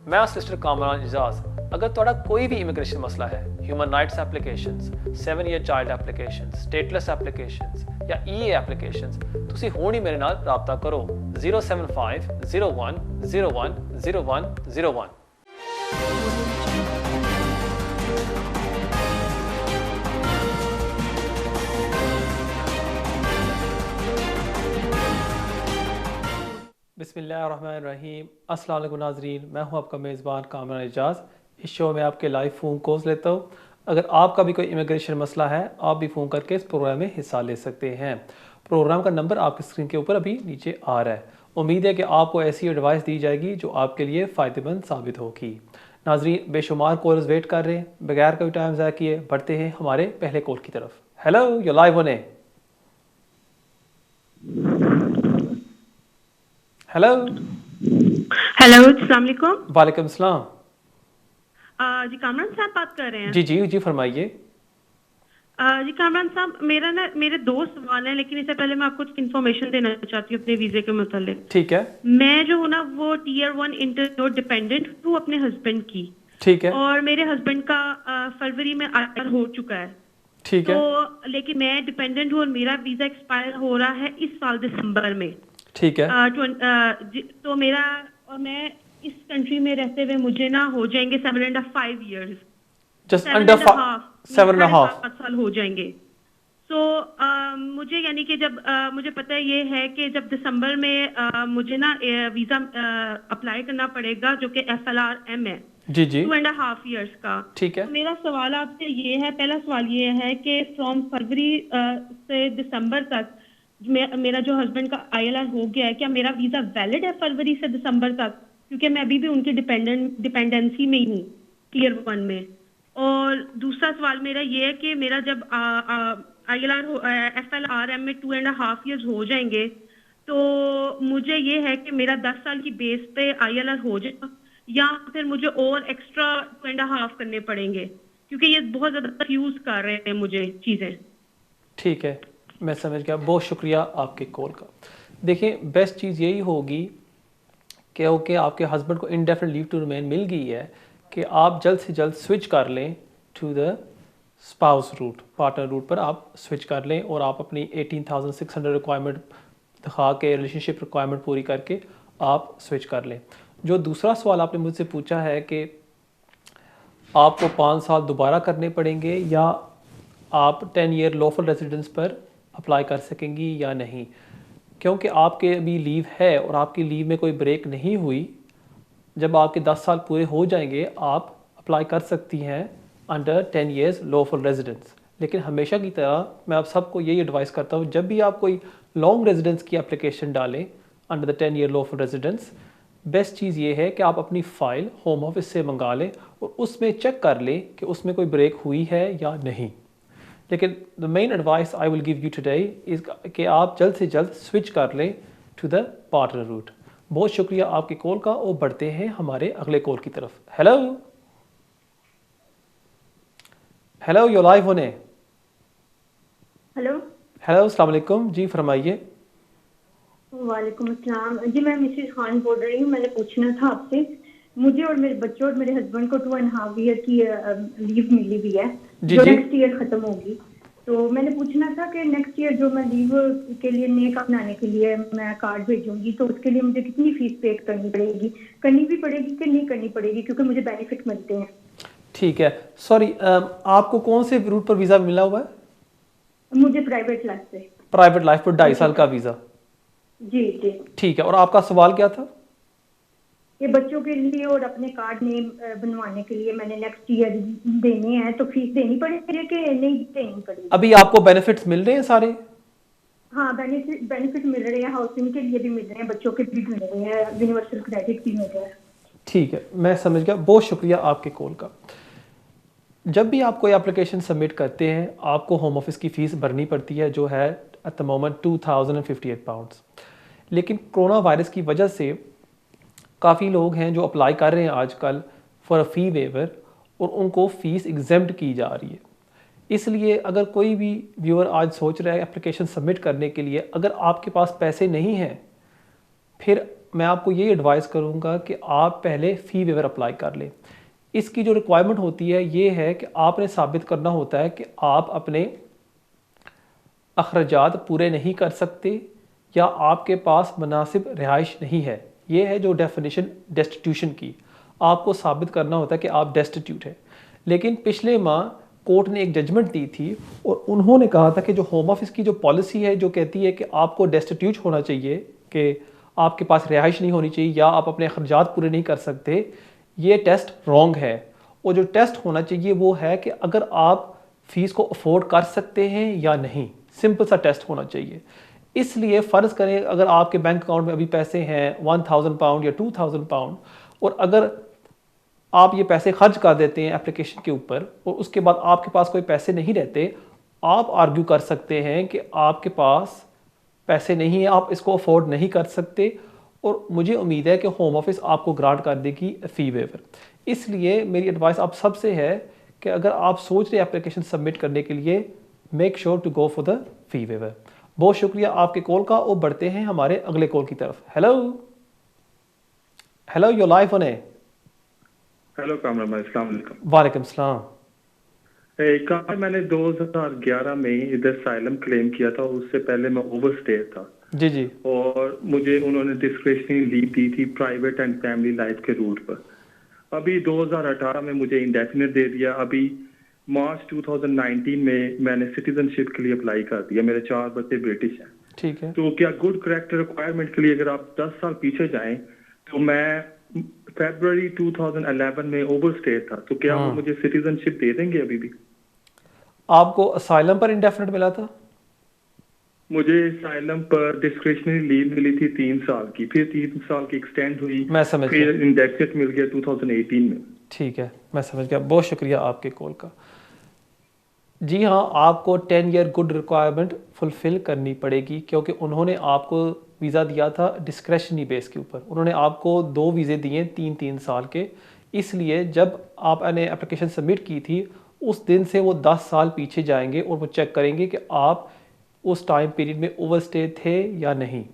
मैं सिस्टर कामरान इजाज़। अगर तुहाडा कोई भी इमिग्रेशन मसला है, human rights applications, 7 year child applications, stateless applications या ईए एप्लीकेशंस, तुसी हुण ही मेरे नाल राबता करो 075 01 01 01 01। बिस्मिल्लाहिर्रहमानिर्रहीम। अस्सलाम वालेकुम नाज़रीन, मैं हूं आपका मेज़बान कामरान इजाज़। इस शो में आपके लाइव फ़ोन कॉल्स लेता हूं। अगर आपका भी कोई इमिग्रेशन मसला है, आप भी फ़ोन करके इस प्रोग्राम में हिस्सा ले सकते हैं। प्रोग्राम का नंबर आपकी स्क्रीन के ऊपर अभी नीचे आ रहा है। उम्मीद है कि आपको ऐसी एडवाइस दी जाएगी जो आपके लिए फ़ायदेमंद साबित होगी। नाज़रीन, बेशुमार कॉलर्स वेट कर रहे हैं। बगैर कोई टाइम ज़ाया किए बढ़ते हैं हमारे पहले कॉल की तरफ। Hello, you're live on air. Hello. Hello, अस्सलाम वालेकुम। वालेकुम सलाम। जी कामरान साहब बात कर रहे हैं। जी फरमाइए। जी कामरान साहब, मेरे दो सवाल हैं, लेकिन इससे पहले मैं आपको कुछ इन्फॉर्मेशन देना चाहती हूँ अपने वीज़े के मुतालिक। ठीक है। मैं जो हूँ ना, वो टीयर 1 इंटर डिपेंडेंट हूँ अपने हस्बैंड की। ठीक है। और मेरे हस्बैंड का फरवरी में आईआर हो चुका है। ठीक है। तो लेकिन मैं डिपेंडेंट हूँ और मेरा वीज़ा एक्सपायर हो रहा है इस साल दिसंबर में। ठीक है। तो मैं इस कंट्री में रहते हुए मुझे ना हो जाएंगे 7.5 years, just 7 under and a half, 7.5। 7.5 साल हो जाएंगे। तो मुझे यानी कि जब मुझे पता ये है कि जब दिसंबर में मुझे ना वीज़ा अप्लाई करना पड़ेगा, जो कि FLRM है, जी 2.5 years का। ठीक है। तो मेरा सवाल आपसे ये है, पहला सवाल ये है कि फ्रॉम फरवरी से दिसंबर तक मेरा जो हस्बैंड का ILR हो गया है, क्या मेरा वीज़ा वैलिड है फरवरी से दिसंबर तक? क्योंकि मैं अभी भी उनकी डिपेंडेंसी में ही हूँ, टीयर 1 में। और दूसरा सवाल मेरा ये है कि मेरा जब ILR FLRM में 2.5 years हो जाएंगे, तो मुझे ये है कि मेरा 10 साल की बेस पे ILR हो जाएगा, या फिर मुझे और एक्स्ट्रा 2.5 करने पड़ेंगे, क्योंकि ये बहुत ज़्यादा कंफ्यूज कर रहे हैं मुझे चीज़ें। ठीक है, मैं समझ गया। बहुत शुक्रिया आपके कॉल का। देखिए, बेस्ट चीज़ यही होगी कि ओके, आपके हस्बैंड को इंडेफिनिट लीव टू रिमेन मिल गई है कि आप जल्द से जल्द स्विच कर लें to the spouse route, partner route पर आप स्विच कर लें और आप अपनी 18,600 रिक्वायरमेंट दिखा के, रिलेशनशिप रिक्वायरमेंट पूरी करके आप स्विच कर लें। जो दूसरा सवाल आपने मुझसे पूछा है कि आपको 5 साल दोबारा करने पड़ेंगे या आप 10 ईयर लॉफुल रेजिडेंस पर अप्लाई कर सकेंगी या नहीं, क्योंकि आपके अभी लीव है और आपकी लीव में कोई ब्रेक नहीं हुई। जब आपके 10 साल पूरे हो जाएंगे, आप अप्लाई कर सकती हैं अंडर 10 ईयर्स लॉफुल रेजिडेंस। लेकिन हमेशा की तरह मैं आप सबको यही एडवाइस करता हूँ, जब भी आप कोई लॉन्ग रेजिडेंस की एप्लीकेशन डालें under the 10 year lawful residence, best चीज़ ये है कि आप अपनी फ़ाइल होम ऑफिस से मंगा लें और उसमें चेक कर लें कि उसमें कोई ब्रेक हुई है या नहीं। लेकिन the main advice I will give you today is कि आप जल्द से जल्द स्विच कर लें टू द पार्टनर रूट। बहुत शुक्रिया आपके कॉल का और बढ़ते हैं हमारे अगले कॉल की तरफ। हेलो हेलो, यू लाइव होने। हेलो हेलो, अस्सलाम वालेकुम। जी फरमाइए। वालेकुम अस्सलाम जी, मैं मिसेस खान बोल रही हूँ। मैंने पूछना था आपसे, मुझे और मेरे बच्चों और मेरे हस्बैंड को 2.5 year की लीव मिली हुई है जो नेक्स्ट ईयर खत्म होगी। तो मैंने पूछना था कि नेक्स्ट ईयर जो मैं लीव के लिए नेक अपनाने के लिए मैं कार्ड भेजूंगी, तो उसके लिए मुझे कितनी फीस पे करनी पड़ेगी, करनी भी पड़ेगी कि नहीं करनी पड़ेगी, क्योंकि मुझे बेनिफिट मिलते हैं। ठीक है। सॉरी, आपको कौन से रूट पर वीज़ा मिला हुआ है? मुझे प्राइवेट लाइफ पे। प्राइवेट लाइफ पर 2.5 साल का वीज़ा। जी जी ठीक है। और आपका सवाल क्या था? ये बच्चों के लिए और अपने कार्ड नेम बनवाने के लिए मैंने नेक्स्ट ईयर देने हैं, तो फीस देनी पड़ेगी कि नहीं देनी पड़ेगी? अभी आपको बेनिफिट्स मिल रहे हैं सारे? हाँ, बेनिफिट मिल रहे हैं, हाउसिंग के लिए भी मिल रहे हैं, बच्चों के भी मिल रहे हैं, यूनिवर्सल क्रेडिट भी मिल रहा है। ठीक है, मैं समझ गया। बहुत शुक्रिया आपके कॉल का। जब भी आप कोई एप्लीकेशन सबमिट करते हैं, आपको होम ऑफिस की फ़ीस भरनी पड़ती है, जो है एट द मोमेंट £2,058। लेकिन कोरोना वायरस की वजह से काफ़ी लोग हैं जो अप्लाई कर रहे हैं आजकल फॉर अ फ़ी वेवर, और उनको फ़ीस एग्जेम्प्ट की जा रही है। इसलिए अगर कोई भी व्यूअर आज सोच रहा है एप्लीकेशन सबमिट करने के लिए, अगर आपके पास पैसे नहीं हैं, फिर मैं आपको ये एडवाइस करूँगा कि आप पहले फ़ी वेवर अप्लाई कर लें। इसकी जो रिक्वायरमेंट होती है ये है कि आपने साबित करना होता है कि आप अपने अखराजात पूरे नहीं कर सकते या आपके पास मुनासिब रिहाइश नहीं है। ये है जो डेफिनेशन डेस्टिट्यूशन की। आपको साबित करना होता है कि आप डेस्टिट्यूट हैं। लेकिन पिछले माह कोर्ट ने एक जजमेंट दी थी और उन्होंने कहा था कि जो होम ऑफिस की जो पॉलिसी है जो कहती है कि आपको डेस्टिट्यूट होना चाहिए, कि आपके पास रिहाइश नहीं होनी चाहिए या आप अपने अखराजात पूरे नहीं कर सकते, ये टेस्ट रॉन्ग है। और जो टेस्ट होना चाहिए वो है कि अगर आप फ़ीस को अफोर्ड कर सकते हैं या नहीं। सिंपल सा टेस्ट होना चाहिए। इसलिए फ़र्ज़ करें अगर आपके बैंक अकाउंट में अभी पैसे हैं 1000 पाउंड या 2000 पाउंड, और अगर आप ये पैसे खर्च कर देते हैं एप्लीकेशन के ऊपर और उसके बाद आपके पास कोई पैसे नहीं रहते, आप आर्ग्यू कर सकते हैं कि आपके पास पैसे नहीं है, आप इसको अफोर्ड नहीं कर सकते, और मुझे उम्मीद है कि होम ऑफिस आपको ग्रांट कर देगी फ़ी वेवर। इसलिए मेरी एडवाइस आप सबसे है कि अगर आप सोच रहे एप्लीकेशन सबमिट करने के लिए, make sure to go for the fee waiver. बहुत शुक्रिया आपके कॉल का, और बढ़ते हैं हमारे अगले कॉल की तरफ। Hello hello, your live on air. Hello Kamran भाई, अस्सलाम वालेकुम। वालेकुम सलाम। कामरान, मैंने 2011 में इधर साइलम क्लेम किया था। उससे पहले मैं ओवरस्टे था जी जी। और मुझे उन्होंने डिस्क्रिशनरी लीव दी थी प्राइवेट एंड फैमिली लाइफ के रूट पर। अभी 2018 में मुझे इंडेफिनिट दे दिया। अभी मार्च 2019 में मैंने सिटीजनशिप के लिए अप्लाई कर दिया। मेरे 4 बच्चे ब्रिटिश हैं। ठीक है। तो क्या गुड करेक्टर रिक्वायरमेंट के लिए अगर आप 10 साल पीछे जाएं तो मैं फरवरी 2011 में ओवरस्टे था, तो क्या वो मुझे सिटीजनशिप दे देंगे अभी भी? आपको असाइलम पर इंडेफिनिट मिला था? मुझे असाइलम पर डिस्क्रिशनरी लीव मिली थी 3 साल की, फिर 3 साल की एक्सटेंड हुई, मैं समझ गया। फिर इंडेफिनिट मिल गया 2018 में। ठीक है, मैं समझ गया। बहुत शुक्रिया आपके कॉल का। जी हाँ, आपको 10 ईयर गुड रिक्वायरमेंट फुलफ़िल करनी पड़ेगी, क्योंकि उन्होंने आपको वीज़ा दिया था डिस्क्रेशनरी बेस के ऊपर। उन्होंने आपको 2 वीज़े दिए 3-3 साल के। इसलिए जब आपने एप्लीकेशन सबमिट की थी उस दिन से वो 10 साल पीछे जाएंगे और वो चेक करेंगे कि आप उस टाइम पीरियड में ओवरस्टे थे या नहीं।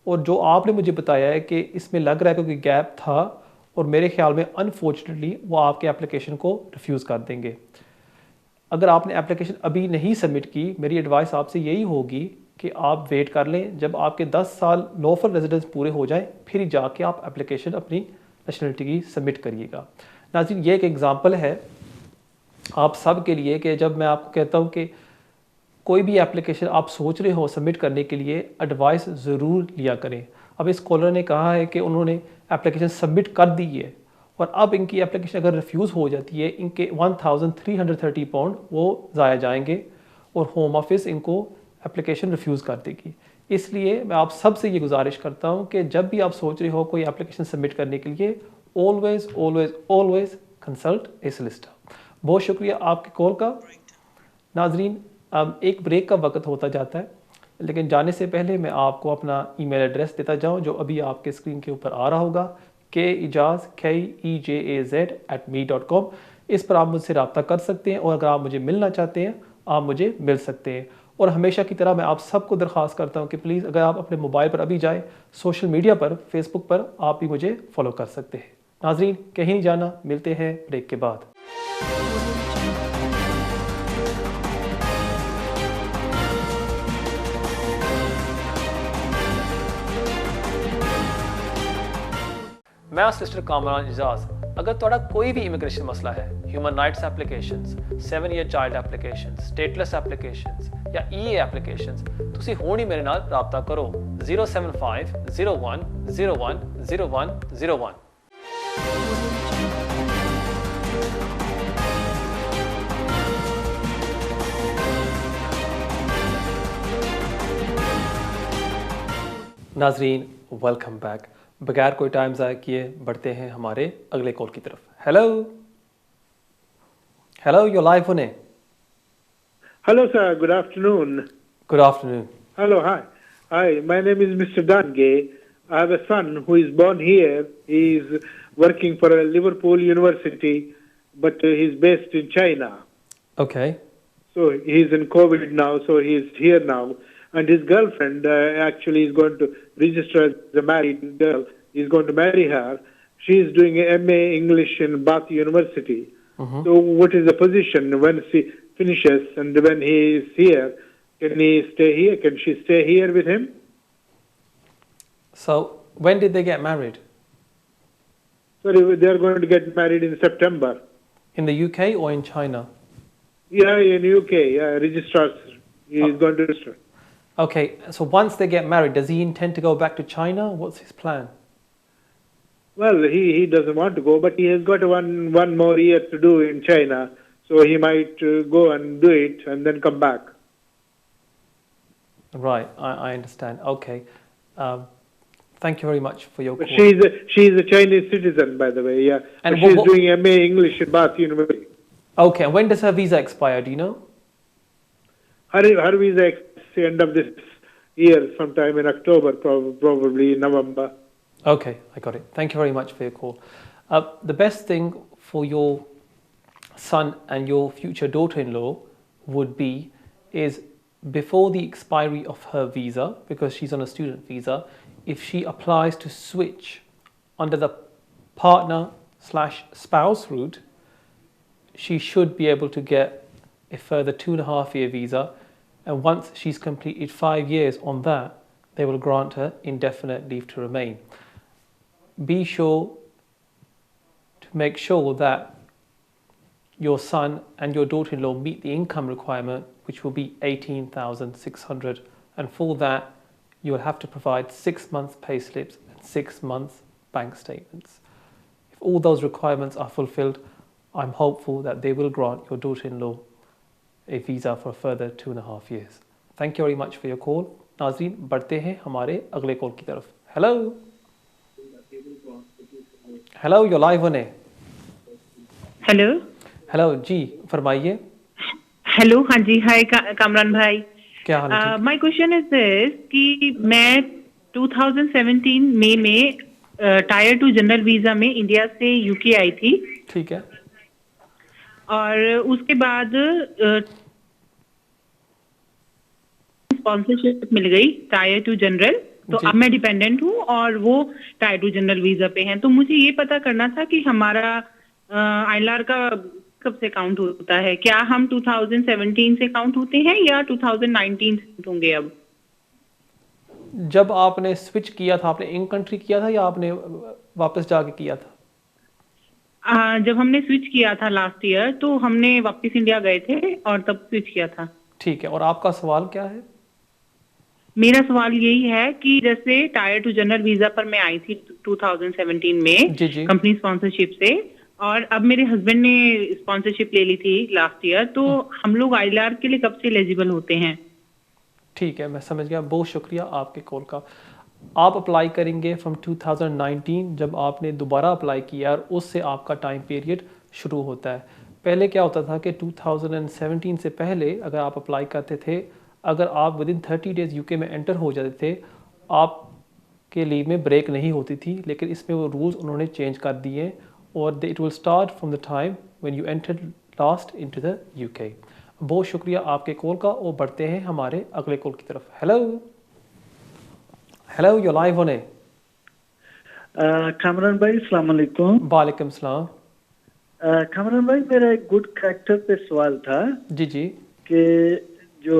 और जो आपने मुझे बताया है कि इसमें लग रहा है कि गैप था, और मेरे ख्याल में अनफॉर्चुनेटली वो आपके एप्लीकेशन को रिफ्यूज़ कर देंगे। अगर आपने एप्लीकेशन अभी नहीं सबमिट की, मेरी एडवाइस आपसे यही होगी कि आप वेट कर लें। जब आपके 10 साल लॉफुल रेजिडेंस पूरे हो जाए फिर जाके आप एप्लीकेशन अपनी नेशनलिटी की सबमिट करिएगा। नाज़रीन, ये एक एग्ज़ाम्पल है आप सब के लिए कि जब मैं आपको कहता हूँ कि कोई भी एप्लीकेशन आप सोच रहे हो सबमिट करने के लिए, एडवाइस ज़रूर लिया करें। अब इस कॉलर ने कहा है कि उन्होंने एप्लीकेशन सबमिट कर दी है और अब इनकी एप्लीकेशन अगर रिफ्यूज़ हो जाती है, इनके 1330 पाउंड वो ज़ाया जाएंगे और होम ऑफिस इनको एप्लीकेशन रिफ्यूज़ कर देगी। इसलिए मैं आप सब से ये गुजारिश करता हूँ कि जब भी आप सोच रहे हो कोई एप्लीकेशन सबमिट करने के लिए, ऑलवेज़ ऑलवेज़ ऑलवेज़ कंसल्ट ए सॉलिसिटर। बहुत शुक्रिया आपके कॉल का। नाजरीन, अब एक ब्रेक का वक्त होता जाता है, लेकिन जाने से पहले मैं आपको अपना ईमेल एड्रेस देता जाऊं जो अभी आपके स्क्रीन के ऊपर आ रहा होगा, keijaz@me.com। इस पर आप मुझसे रब्ता कर सकते हैं और अगर आप मुझे मिलना चाहते हैं आप मुझे मिल सकते हैं। और हमेशा की तरह मैं आप सबको दरख्वास्त करता हूँ कि प्लीज़ अगर आप अपने मोबाइल पर अभी जाएँ, सोशल मीडिया पर फेसबुक पर आप भी मुझे फॉलो कर सकते हैं। नाजरीन, कहीं नहीं जाना, मिलते हैं ब्रेक के बाद। मैं सिस्टर कामरान इजाज। अगर तुहाडा कोई भी इमिग्रेशन मसला है, human rights applications, 7 year child applications, stateless applications या ईए एप्लीकेशंस, तुसी हुण ही मेरे नाल राब्ता करो 075 01 01 01 01। नाजरीन, वेलकम बैक। बगैर कोई टाइम ज़ाया किए बढ़ते हैं हमारे अगले कॉल की तरफ। Hello hello, your live on air. Hello, sir. Good afternoon. Good afternoon. Hello, hi. Hi, my name is Mr. Dange. I have a son who is born here. He is working for a Liverpool University, but he's based in China. Okay. So he's in COVID now, so he's here now. and his girlfriend actually is going to register as a married girl. He's going to marry her. She is doing a MA English in Bath University. So what is the position when she finishes and when he is here? Can he stay here? Can she stay here with him? So when did they get married? Sorry, they are going to get married in September. In the UK or in China? Yeah, in UK. Yeah, registrars. He is going to register. Okay, so once they get married, does he intend to go back to China? What's his plan? Well, he doesn't want to go, but he has got one more year to do in China, so he might go and do it and then come back. Right, I understand. Okay. Thank you very much for your But call. she's a Chinese citizen, by the way. Yeah, And but she's doing MA English in Bath University. Okay, and when does her visa expire? Do you know? Her visa expires end of this year, sometime in October, probably November. Okay, I got it. Thank you very much for your call. The best thing for your son and your future daughter-in-law would be is before the expiry of her visa, because she's on a student visa, if she applies to switch under the partner/spouse route, she should be able to get a further 2.5-year visa, and once she's completed 5 years on that, they will grant her indefinite leave to remain. Be sure to make sure that your son and your daughter-in-law meet the income requirement, which will be 18,600, and for that you will have to provide 6 months pay slips and 6 months bank statements. If all those requirements are fulfilled, I'm hopeful that they will grant your daughter-in-law a visa for a further 2.5 years. Thank you very much for your call. नाज़रीन, बढ़ते हैं हमारे अगले call की तरफ. Hello. Hello, you're live on air. Hello Hello, जी फरमाइए. Hello हाँ जी हाय कामरान भाई. क्या हाल है? माय क्वेश्चन इज दिस कि मैं 2017 मई में टायर 2 जनरल वीजा में इंडिया से यूके आई थी. ठीक है. और उसके बाद स्पॉन्सरशिप मिल गई टायर 2 जनरल, तो अब मैं डिपेंडेंट हूँ और वो टायर 2 जनरल वीजा पे हैं. तो मुझे ये पता करना था कि हमारा आईएलआर का कब से काउंट होता है. क्या हम 2017 से काउंट होते हैं या 2019 से होंगे? अब जब आपने स्विच किया था, आपने इन कंट्री किया था या आपने वापस जाके किया था? जब हमने स्विच किया था लास्ट ईयर, तो हमने वापस इंडिया गए थे और तब स्विच किया था. ठीक है. और आपका सवाल क्या है? मेरा सवाल यही है कि जैसे टायर 2 जनरल वीजा पर मैं आई थी 2017 में कंपनी स्पॉन्सरशिप से, और अब मेरे हस्बैंड ने स्पॉन्सरशिप ले ली थी लास्ट ईयर, तो हम लोग आईएलआर के लिए कब से एलिजिबल होते हैं? ठीक है, मैं समझ गया. बहुत शुक्रिया आपके कॉल का. आप अप्लाई करेंगे फ्रॉम 2019, जब आपने दोबारा अप्लाई किया और उससे आपका टाइम पीरियड शुरू होता है. पहले क्या होता था कि 2017 से पहले अगर आप अप्लाई करते थे, अगर आप विदिन 30 डेज यूके में एंटर हो जाते थे, आपके लीव में ब्रेक नहीं होती थी. लेकिन इसमें वो रूल्स उन्होंने चेंज कर दिए और it will start from the time when you entered last into the UK. बहुत शुक्रिया आपके कॉल का और बढ़ते हैं हमारे अगले कॉल की तरफ. Hello hello, you're live on air. Kamran भाई अस्सलाम वालेकुम. वालेकुम सलाम. कामरान भाई, मेरा एक गुड कैरेक्टर पे सवाल था. जी जी. कि जो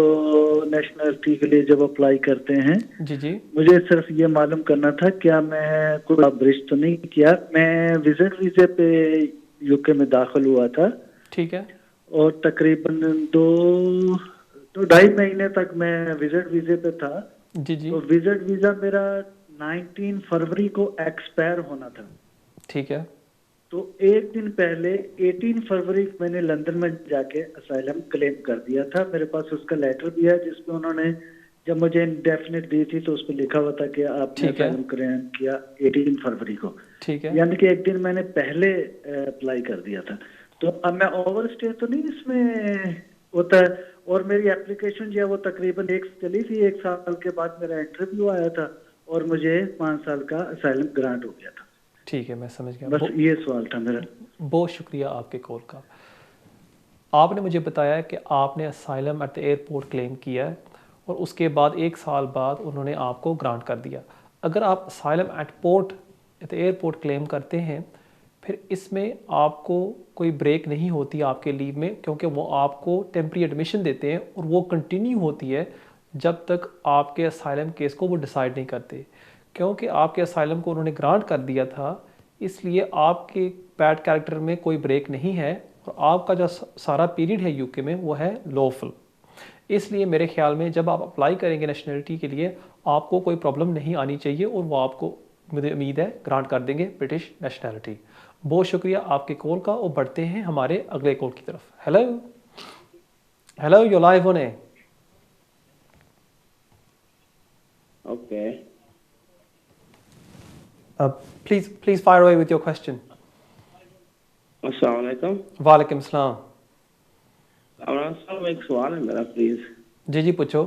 नेशनलिटी के लिए जब अप्लाई करते हैं, जी जी, मुझे सिर्फ ये मालूम करना था क्या मैं कोई ब्रिज तो नहीं किया. मैं विजिट वीजे पे यूके में दाखिल हुआ था. ठीक है. और तकरीबन 2-2.5 महीने तक मैं विजिट वीजे पे था. जी जी. तो विजिट वीजा मेरा 19 फरवरी को एक्सपायर होना था. ठीक है. तो एक दिन पहले 18 फरवरी मैंने लंदन में जाके असाइलम क्लेम कर दिया था. मेरे पास उसका लेटर भी है जिसमें उन्होंने जब मुझे इंडेफिनिट दी थी तो उस पर लिखा हुआ था कि आपने असाइलम क्लेम किया 18 फरवरी को. ठीक है. यानी कि एक दिन मैंने पहले अप्लाई कर दिया था. तो अब मैं ओवर स्टे तो नहीं इसमें होता है. और मेरी एप्लीकेशन जो है वो तकरीबन चली थी. 1 साल के बाद मेरा इंटरव्यू आया था और मुझे 5 साल का असाइलम ग्रांट हो गया था. ठीक है, मैं समझ गया. बस ये सवाल था मेरा. बहुत शुक्रिया आपके कॉल का. आपने मुझे बताया कि आपने asylum at the airport claim किया है और उसके बाद 1 साल बाद उन्होंने आपको ग्रांट कर दिया। अगर आप असाइलम एट एयरपोर्ट क्लेम करते हैं, फिर इसमें आपको कोई ब्रेक नहीं होती आपके लीव में, क्योंकि वो आपको टेम्प्रेरी एडमिशन देते हैं और वो कंटिन्यू होती है जब तक आपके असाइलम केस को वो डिसाइड नहीं करते। क्योंकि आपके असाइलम को उन्होंने ग्रांट कर दिया था, इसलिए आपके बैड कैरेक्टर में कोई ब्रेक नहीं है और आपका जो सारा पीरियड है यूके में वो है लॉफुल। इसलिए मेरे ख्याल में जब आप अप्लाई करेंगे नेशनलिटी के लिए, आपको कोई प्रॉब्लम नहीं आनी चाहिए और वो आपको, मुझे उम्मीद है, ग्रांट कर देंगे ब्रिटिश नेशनलिटी। बहुत शुक्रिया आपके कॉल का और बढ़ते हैं हमारे अगले कॉल की तरफ। Hello hello, you're live on air. Okay, please fire away with your question. अस्सलाम वालेकुम। वालेकुम सलाम। अमरान साहब, एक सवाल है मेरा, प्लीज। जी जी पूछो।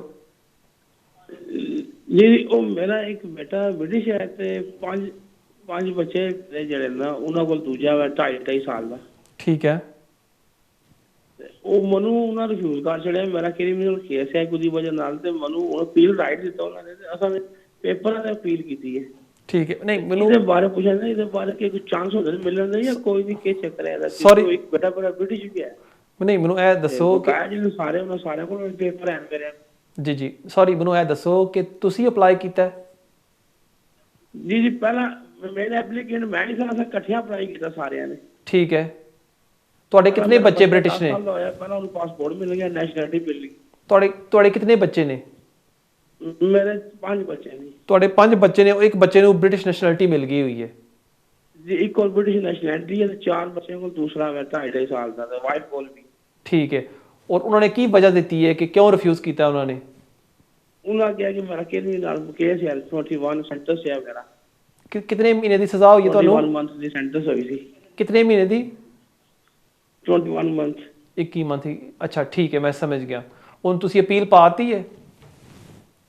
जी, ओ मेरा एक बेटा ब्रिटिश है ते पांच बच्चे ने जड़े ना उन्हां कोल दूजा है 2.5 साल दा। ठीक है। ओ मनु उन्हां रिफ्यूज कर छड़िया। मेरा क्रिमिनल केस है कुदी वजह नाल ते मनु उन्हां अपील राइट दिता उन्हां ने, असां ने पेपर ते अपील कीती है। ठीक है। नहीं मैनू इहदे बारे पुछा ना, इहदे बारे के कुछ चांस होंदे मिलण दे या कोई भी के चक्कर है? Sorry। एक बेटा ब्रिटिश भी है। नहीं मैनू ए दसो कि सारे उन्हां सारे कोल पेपर हैं मेरे। जी जी सॉरी, मैनू ए दसो कि तुसी अप्लाई कीता है? जी पहला मेरे एप्लीकेंट मैं नहीं था, इकट्ठे अप्लाई किया सारे ने। ठीक है। ਤੁਹਾਡੇ ਕਿੰਨੇ ਬੱਚੇ ਬ੍ਰਿਟਿਸ਼ ਨੇ? ਪਹਿਲਾਂ ਉਹਨੂੰ ਪਾਸਪੋਰਟ ਮਿਲ ਗਿਆ, ਨੈਸ਼ਨੈਲਿਟੀ ਮਿਲ ਗਈ। ਤੁਹਾਡੇ ਕਿੰਨੇ ਬੱਚੇ ਨੇ? ਮੇਰੇ 5 ਬੱਚੇ ਨੇ। ਤੁਹਾਡੇ 5 ਬੱਚੇ ਨੇ, ਇੱਕ ਬੱਚੇ ਨੂੰ ਬ੍ਰਿਟਿਸ਼ ਨੈਸ਼ਨੈਲਿਟੀ ਮਿਲ ਗਈ ਹੋਈ ਹੈ ਜੀ। ਇੱਕ ਕੋਲ ਬ੍ਰਿਟਿਸ਼ ਨੈਸ਼ਨੈਲਿਟੀ ਹੈ ਤੇ 4 ਬੱਚਿਆਂ ਕੋਲ ਦੂਸਰਾ ਹੈ 2.5 ਸਾਲ ਦਾ ਤੇ ਵਾਈਫ ਕੋਲ ਵੀ। ठीक है। और उन्होंने की वजह दी है कि क्यों रिफ्यूज किया उन्होंने? उन्होंने कहा कि मेरा केस है 21 सेंटेंस है मेरा। कितने महीने की सजा हुई है? 21 मंथ की सेंटेंस हुई थी। कितने महीने की? 21 मंथ। 21 मंथ की। अच्छा ठीक है, मैं समझ गया। ਹੁਣ ਤੁਸੀਂ ਅਪੀਲ ਪਾਤੀ ਹੈ?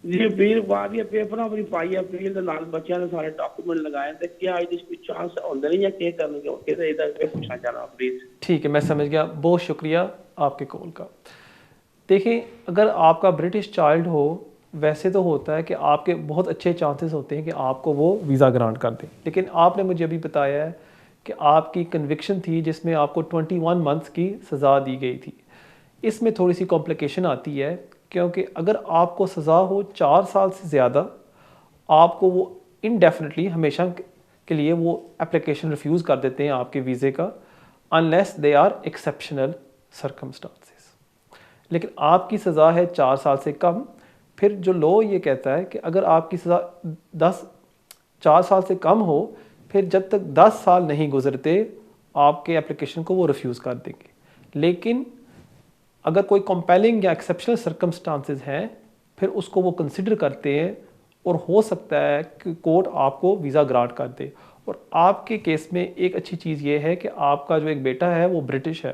जी अपील पा दी, पेपर अपनी पाई है अपील ਦੇ ਨਾਲ ਬੱਚਿਆਂ ਨੇ ਸਾਰੇ ਡਾਕੂਮੈਂਟ ਲਗਾਏ ਤੇ क्या ਇਹਦੇ ਵਿੱਚ ਚਾਂਸ ਹੁੰਦੇ ਨਹੀਂ ਜਾਂ ਕੀ ਕਰਨਗੇ ਉਹ ਕਿਹਦੇ ਇਹਦਾ ਪੁੱਛਣਾ ਚਾਹना प्लीज। ठीक है, मैं समझ गया। बहुत शुक्रिया आपके कॉल का। देखिए, अगर आपका ब्रिटिश चाइल्ड हो, वैसे तो होता है कि आपके बहुत अच्छे चांसेस होते हैं कि आपको वो वीज़ा ग्रांट कर दें, लेकिन आपने मुझे अभी बताया है कि आपकी कन्विक्शन थी जिसमें आपको 21 मंथ्स की सज़ा दी गई थी। इसमें थोड़ी सी कॉम्प्लिकेशन आती है, क्योंकि अगर आपको सज़ा हो 4 साल से ज़्यादा, आपको वो इनडेफिनेटली हमेशा के लिए वो एप्लीकेशन रिफ्यूज़ कर देते हैं आपके वीज़े का, unless they are exceptional circumstances. लेकिन आपकी सज़ा है 4 साल से कम, फिर जो लॉ ये कहता है कि अगर आपकी सज़ा 4 साल से कम हो, फिर जब तक 10 साल नहीं गुजरते आपके एप्लीकेशन को वो रिफ्यूज़ कर देंगे। लेकिन अगर कोई कंपेलिंग या एक्सेप्शनल सर्कमस्टांसेस हैं, फिर उसको वो कंसिडर करते हैं और हो सकता है कि कोर्ट आपको वीज़ा ग्रांट कर दे। और आपके केस में एक अच्छी चीज़ ये है कि आपका जो एक बेटा है वो ब्रिटिश है।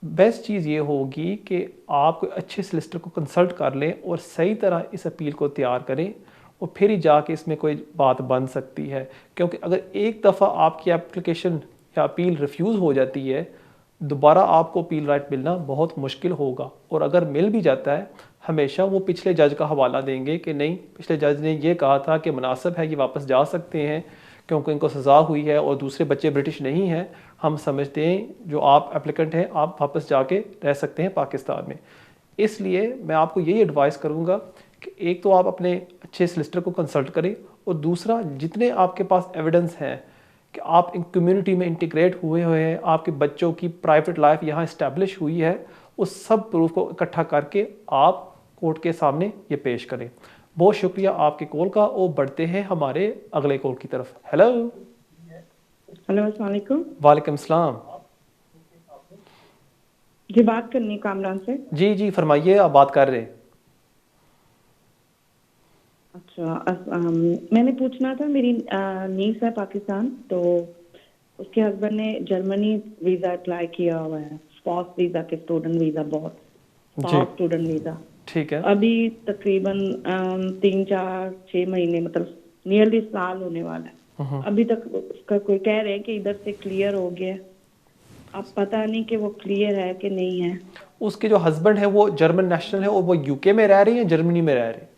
बेस्ट चीज़ ये होगी कि आप कोई अच्छे सॉलिसिटर को कंसल्ट कर लें और सही तरह इस अपील को तैयार करें और फिर ही जाके इसमें कोई बात बन सकती है। क्योंकि अगर एक दफ़ा आपकी एप्लीकेशन या अपील रिफ्यूज़ हो जाती है, दोबारा आपको अपील राइट मिलना बहुत मुश्किल होगा। और अगर मिल भी जाता है, हमेशा वो पिछले जज का हवाला देंगे कि नहीं, पिछले जज ने ये कहा था कि मुनासिब है, ये वापस जा सकते हैं क्योंकि इनको सज़ा हुई है और दूसरे बच्चे ब्रिटिश नहीं हैं। हम समझते हैं जो आप एप्लीकेंट हैं, आप वापस जाके रह सकते हैं पाकिस्तान में। इसलिए मैं आपको यही एडवाइस करूँगा कि एक तो आप अपने अच्छे सॉलिसिटर को कंसल्ट करें, और दूसरा जितने आपके पास एविडेंस हैं कि आप इन कम्युनिटी में इंटीग्रेट हुए हैं, आपके बच्चों की प्राइवेट लाइफ यहाँ इस्टेब्लिश हुई है, उस सब प्रूफ को इकट्ठा करके आप कोर्ट के सामने ये पेश करें। बहुत शुक्रिया आपके कॉल का, और बढ़ते हैं हमारे अगले कॉल की तरफ। हेलो हेलो, अस्सलाम वालेकुम। वालेकुम सलाम। जी बात करनी कामरान से। जी जी फरमाइए, आप बात कर रहे हैं। अच्छा, मैंने पूछना था, मेरी नीस है पाकिस्तान, तो उसके हस्बैंड ने जर्मनी वीज़ा अप्लाई किया हुआ है, स्पाउस वीज़ा के स्टूडेंट वीज़ा, बहुत स्पाउस स्टूडेंट वीज़ा। ठीक है। अभी तकरीबन 3-4-6 महीने, मतलब नियरली साल होने वाला है। अभी तक उसका कोई कह रहे हैं कि इधर से क्लियर हो गया, अब पता नहीं कि वो क्लियर है कि नहीं है। उसके जो हस्बैंड है वो जर्मन नेशनल है और वो यूके में रह रहे हैं या जर्मनी में रह रहे हैं?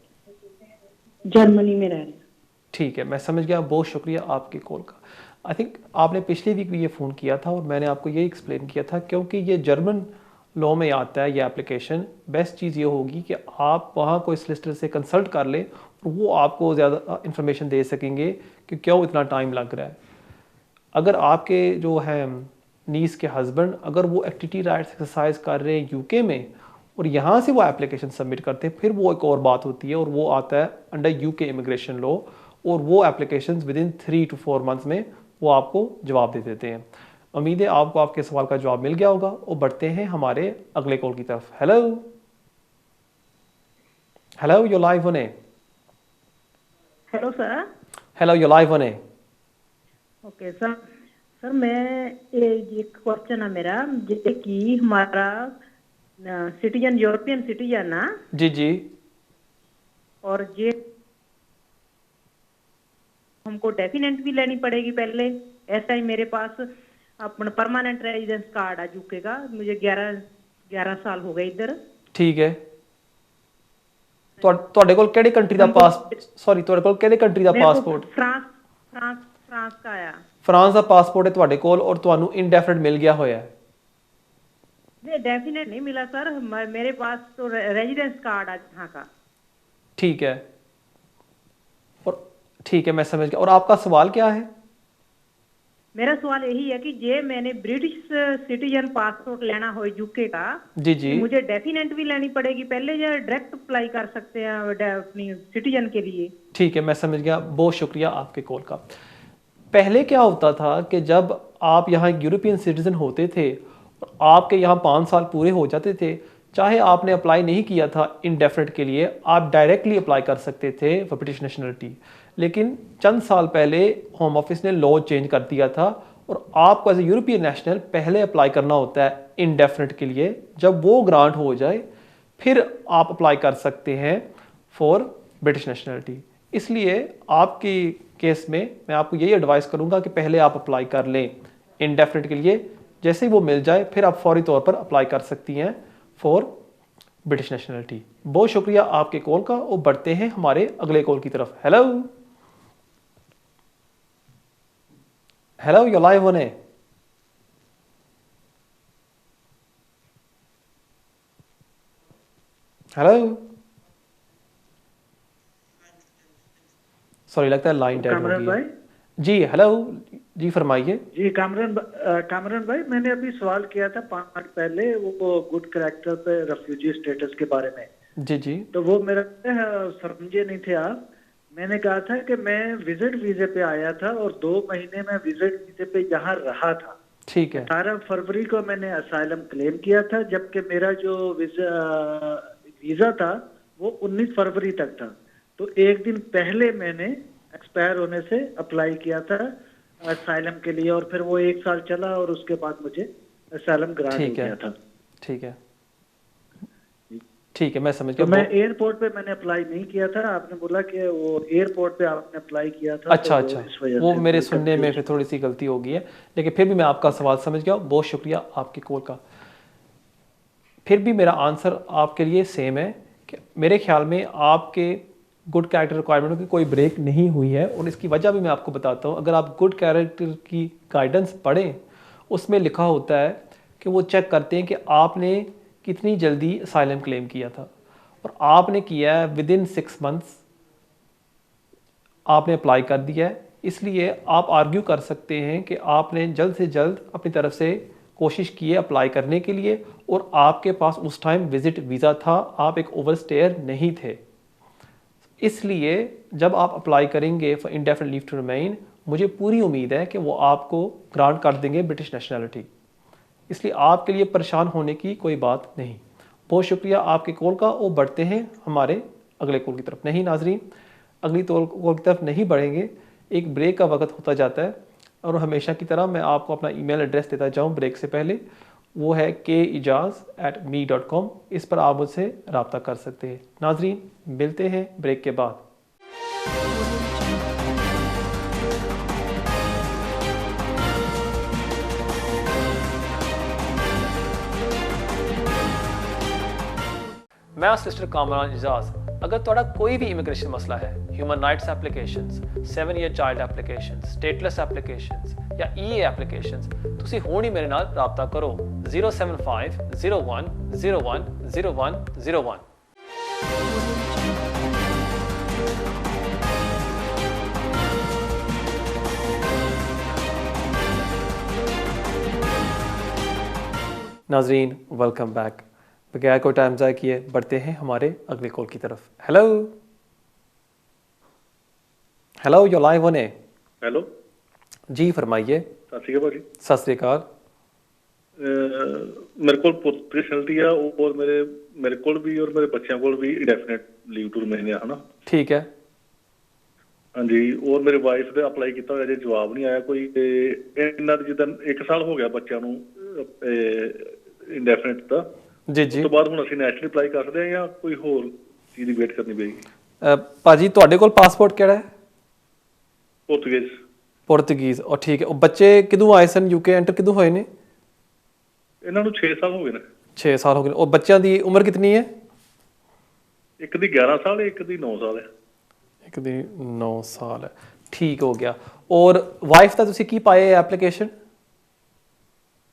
जर्मनी में रह रहे हैं। ठीक है, मैं समझ गया। बहुत शुक्रिया आपकी कॉल का। आई थिंक आपने पिछली वीक भी ये फ़ोन किया था और मैंने आपको ये एक्सप्लेन किया था, क्योंकि ये जर्मन लॉ में आता है ये एप्लीकेशन। बेस्ट चीज़ ये होगी कि आप वहाँ कोई सॉलिसिटर से कंसल्ट कर लें और वो आपको ज़्यादा इन्फॉर्मेशन दे सकेंगे कि क्यों इतना टाइम लग रहा है। अगर आपके जो है नीस के हस्बैंड अगर वो एक्टिविटी राइट्स एक्सरसाइज कर रहे हैं यूके में और यहाँ से वो एप्लीकेशन सबमिट करते हैं, फिर वो एक और बात होती है और वो आता है अंडर यूके इमिग्रेशन लॉ, और वो applications with in 3 to 4 months में वो आपको जवाब दे देते हैं। उम्मीद है आपको आपके सवाल का जवाब मिल गया होगा और बढ़ते हैं हमारे अगले कॉल की तरफ। Hello hello, you're live on air. Hello sir. Hello, you're live on air. Okay sir. Sir मैं एक क्वेश्चन है मेरा, जैसे कि हमारा सिटीजन यूरोपियन सिटीजन ना जी जी, और ये हमको डेफिनेट भी लेनी पड़ेगी पहले। ऐसा ही मेरे पास अपना परमानेंट रेजिडेंस कार्ड है यूके का, मुझे 11 साल हो गए इधर। ठीक है। ਤੁਹਾਡੇ ਕੋਲ ਕਿਹੜੀ ਕੰਟਰੀ ਦਾ ਤੁਹਾਡੇ ਕੋਲ ਕਿਹੜੇ ਕੰਟਰੀ ਦਾ ਪਾਸਪੋਰਟ? फ्रांस का आया। फ्रांस ਦਾ ਪਾਸਪੋਰਟ ਹੈ ਤੁਹਾਡੇ ਕੋਲ ਔਰ ਤੁਹਾਨੂੰ ਇਨਡੈਫਿਨਿਟ ਮਿਲ ਗਿਆ ਹੋਇਆ ਹੈ? नहीं, डेफिनेट नहीं मिला सर, मेरे पास तो रेजिडेंस कार्ड है यहाँ का। ठीक है, और ठीक है, मैं समझ गया। और आपका सवाल क्या है? मेरा सवाल यही है कि जे मैंने ब्रिटिश सिटीजन पासपोर्ट लेना हो यूके का, जी जी, मुझे डेफिनेट भी लेनी पड़ेगी पहले या डायरेक्ट अप्लाई कर सकते हैं अपनी सिटीजन के लिए? ठीक है, मैं समझ गया। बहुत शुक्रिया आपके कॉल का। पहले क्या होता था कि जब आप यहाँ यूरोपियन सिटीजन होते थे और आपके यहाँ 5 साल पूरे हो जाते थे, चाहे आपने अप्लाई नहीं किया था इनडेफिनेट के लिए, आप डायरेक्टली अप्लाई कर सकते थे फॉर ब्रिटिश नेशनलिटी। लेकिन चंद साल पहले होम ऑफिस ने लॉ चेंज कर दिया था और आपको एज ए यूरोपियन नेशनल पहले अप्लाई करना होता है इनडेफिनेट के लिए। जब वो ग्रांट हो जाए फिर आप अप्लाई कर सकते हैं फॉर ब्रिटिश नेशनलिटी। इसलिए आपकी केस में मैं आपको यही एडवाइस करूंगा कि पहले आप अप्लाई कर लें इनडेफिनेट के लिए। जैसे ही वो मिल जाए फिर आप फौरी तौर पर अप्लाई कर सकती हैं फॉर ब्रिटिश नेशनलिटी। बहुत शुक्रिया आपके कॉल का और बढ़ते हैं हमारे अगले कॉल की तरफ। Hello hello, you're live on air. Hello, sorry लगता है लाइन डेड हो गई है। जी हेलो, जी फरमाइए। जी कामरान भाई, मैंने अभी सवाल किया था 5 मिनट पहले वो गुड कैरेक्टर पे रेफ्यूजी स्टेटस के बारे में। जी जी, तो वो मेरा समझे नहीं थे आप। मैंने कहा था कि मैं विजिट वीजे पे आया था और 2 महीने में विजिट वीजे पे यहाँ रहा था। ठीक है। 18 फरवरी को मैंने असाइलम क्लेम किया था, जबकि मेरा जो वीजा था वो 19 फरवरी तक था। तो एक दिन पहले मैंने एक्सपायर होने से अप्लाई किया था असाइलम के लिए और फिर वो 1 साल चला और उसके बाद मुझे असाइलम ग्रांट हो गया था। ठीक है, ठीक है, मैं समझ गया। तो मैं एयरपोर्ट पे मैंने अप्लाई नहीं किया था, आपने बोला कि वो एयरपोर्ट पे आपने अप्लाई किया था। अच्छा तो अच्छा, वो मेरे सुनने में फिर थोड़ी सी गलती हो गई है, लेकिन फिर भी मैं आपका सवाल समझ गया। बहुत शुक्रिया आपकी कॉल का। फिर भी मेरा आंसर आपके लिए सेम है कि मेरे ख्याल में आपके गुड कैरेक्टर रिक्वायरमेंटों की कोई ब्रेक नहीं हुई है और इसकी वजह भी मैं आपको बताता हूँ। अगर आप गुड कैरेक्टर की गाइडेंस पढ़ें, उसमें लिखा होता है कि वो चेक करते हैं कि आपने कितनी जल्दी असाइलम क्लेम किया था और आपने किया है विद इन 6 मंथ्स आपने अप्लाई कर दिया है। इसलिए आप आर्ग्यू कर सकते हैं कि आपने जल्द से जल्द अपनी तरफ से कोशिश की है अप्लाई करने के लिए और आपके पास उस टाइम विजिट वीज़ा था, आप एक ओवरस्टेयर नहीं थे। इसलिए जब आप अप्लाई करेंगे for indefinite leave to remain, मुझे पूरी उम्मीद है कि वो आपको ग्रांट कर देंगे ब्रिटिश नेशनलिटी। इसलिए आपके लिए परेशान होने की कोई बात नहीं। बहुत शुक्रिया आपके कॉल का और बढ़ते हैं हमारे अगले कॉल की तरफ। नहीं नाजरीन, अगली कॉल की तरफ नहीं बढ़ेंगे, एक ब्रेक का वक्त होता जाता है और हमेशा की तरह मैं आपको अपना ईमेल एड्रेस देता जाऊँ ब्रेक से पहले। वो है keijaz@me.com। इस पर आप मुझसे रब्ता कर सकते हैं। नाजरीन, मिलते हैं ब्रेक के बाद। मैं सोलिसिटर कामरान एजाज। अगर तुहाडा कोई भी इमिग्रेशन मसला है, human rights applications, 7-year child applications, stateless applications या EA एप्लीकेशंस, तुसी हुण ही मेरे नाल राबता करो 075 01 01 01 01। नाजरीन वेलकम बैक। बगैर कोई टाइम ज़ाया किए बढ़ते हैं हमारे अगले कॉल की तरफ। Hello hello, you're live on air. Hello जी फरमाइए। सत श्री अकाल भाजी। सत श्री अकाल। मेरे को पुर्तगालिटी है और मेरे को भी और मेरे बच्चों को भी इंडेफिनेट लीव टू रिमेन है ना। ठीक है। हाँ जी, और मेरी वाइफ ने अप्लाई किया होया, अजे जवाब नहीं आया कोई। इन्ना जिद्दां 1 साल हो गया बच्चों ਨੂੰ इंडेफिनेट ਦਾ। जी जी। ਉਸ ਤੋਂ ਬਾਅਦ ਹੁਣ ਅਸੀਂ ਨੈਸ਼ਨਲ ਅਪਲਾਈ ਕਰ ਸਕਦੇ ਹਾਂ ਜਾਂ ਕੋਈ ਹੋਰ ਚੀਜ਼ ਦੀ ਵੇਟ ਕਰਨੀ ਪਏਗੀ? ਭਾਜੀ ਤੁਹਾਡੇ ਕੋਲ ਪਾਸਪੋਰਟ ਕਿਹੜਾ ਹੈ? ਪੁਰਤਗਾਲ। ਪੁਰਤਗੀਜ਼। ਉਹ ਠੀਕ ਹੈ। ਉਹ ਬੱਚੇ ਕਿਦੋਂ ਆਏ ਸਨ? UK ਐਂਟਰ ਕਿਦੋਂ ਹੋਏ ਨੇ? ਇਹਨਾਂ ਨੂੰ 6 ਸਾਲ ਹੋ ਗਏ ਨੇ। 6 ਸਾਲ ਹੋ ਗਏ। ਉਹ ਬੱਚਿਆਂ ਦੀ ਉਮਰ ਕਿੰਨੀ ਹੈ? ਇੱਕ ਦੀ 11 ਸਾਲ ਹੈ, ਇੱਕ ਦੀ 9 ਸਾਲ ਹੈ। ਇੱਕ ਦੀ 9 ਸਾਲ ਹੈ। ਠੀਕ ਹੋ ਗਿਆ। ਔਰ ਵਾਈਫ ਦਾ ਤੁਸੀਂ ਕੀ ਪਾਏ ਐਪਲੀਕੇਸ਼ਨ?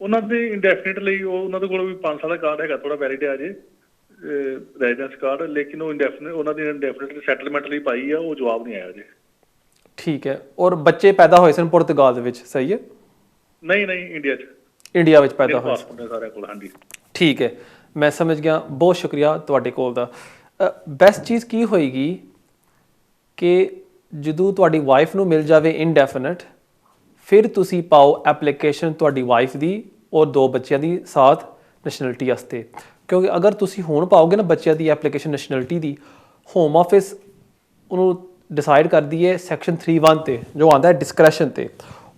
ਉਹਨਾਂ ਦੇ ਇੰਡੈਫੀਨਿਟ ਲਈ ਉਹਨਾਂ ਦੇ ਕੋਲ ਵੀ 5 ਸਾਲ ਦਾ ਕਾਰਡ ਹੈਗਾ, ਥੋੜਾ ਵੈਲਿਡ ਹੈ ਅਜੇ ਰੈਜ਼ੀਡੈਂਸ ਕਾਰਡ, ਲੇਕਿਨ ਉਹ ਇੰਡੈਫੀਨਿਟ ਉਹਨਾਂ ਦੀ ਇੰਡੈਫੀਨਿਟ ਸੈਟਲਮੈਂਟ ਲਈ ਪਾਈ ਆ, ਉਹ ਜਵਾਬ ਨਹੀਂ ਆਇਆ ਅਜੇ। ਠੀਕ ਹੈ। ਔਰ ਬੱਚੇ ਪੈਦਾ ਹੋਏ ਸਨ ਪੁਰਤਗਾਲ ਦੇ ਵਿੱਚ, ਸਹੀ ਹੈ? ਨਹੀਂ ਨਹੀਂ, ਇੰਡੀਆ 'ਚ। ਇੰਡੀਆ ਵਿੱਚ ਪੈਦਾ ਹੋਏ ਪਾਸਪੋਰਟ ਨੇ ਸਾਰਿਆਂ ਕੋਲ। ਹਾਂਜੀ ਠੀਕ ਹੈ, ਮੈਂ ਸਮਝ ਗਿਆ। ਬਹੁਤ ਸ਼ੁਕਰੀਆ ਤੁਹਾਡੇ ਕੋਲ ਦਾ। ਬੈਸਟ ਚੀਜ਼ ਕੀ ਹੋਏਗੀ ਕਿ ਜਦੋਂ ਤੁਹਾਡੀ ਵਾਈਫ ਨੂੰ ਮਿਲ ਜਾਵੇ ਇਨਡੈਫੀਨਿਟ, ਫਿਰ ਤੁਸੀਂ ਪਾਓ ਐਪਲੀਕੇਸ਼ਨ ਤੁਹਾਡੀ ਵਾਈਫ ਦੀ ਔਰ 2 ਬੱਚਿਆਂ ਦੀ ਸਾਥ ਨੈਸ਼ਨੈਲਿਟੀ ਵਾਸਤੇ। ਕਿਉਂਕਿ ਅਗਰ ਤੁਸੀਂ ਹੁਣ ਪਾਓਗੇ ਨਾ ਬੱਚਿਆਂ ਦੀ ਐਪਲੀਕੇਸ਼ਨ ਨੈਸ਼ਨੈਲਿਟੀ ਦੀ, ਹੋਮ ਆਫਿਸ ਉਹਨੂੰ ਡਿਸਾਈਡ ਕਰਦੀ ਹੈ ਸੈਕਸ਼ਨ 3(1) ਤੇ, ਜੋ ਆਉਂਦਾ ਹੈ ਡਿਸਕ੍ਰੈਸ਼ਨ ਤੇ।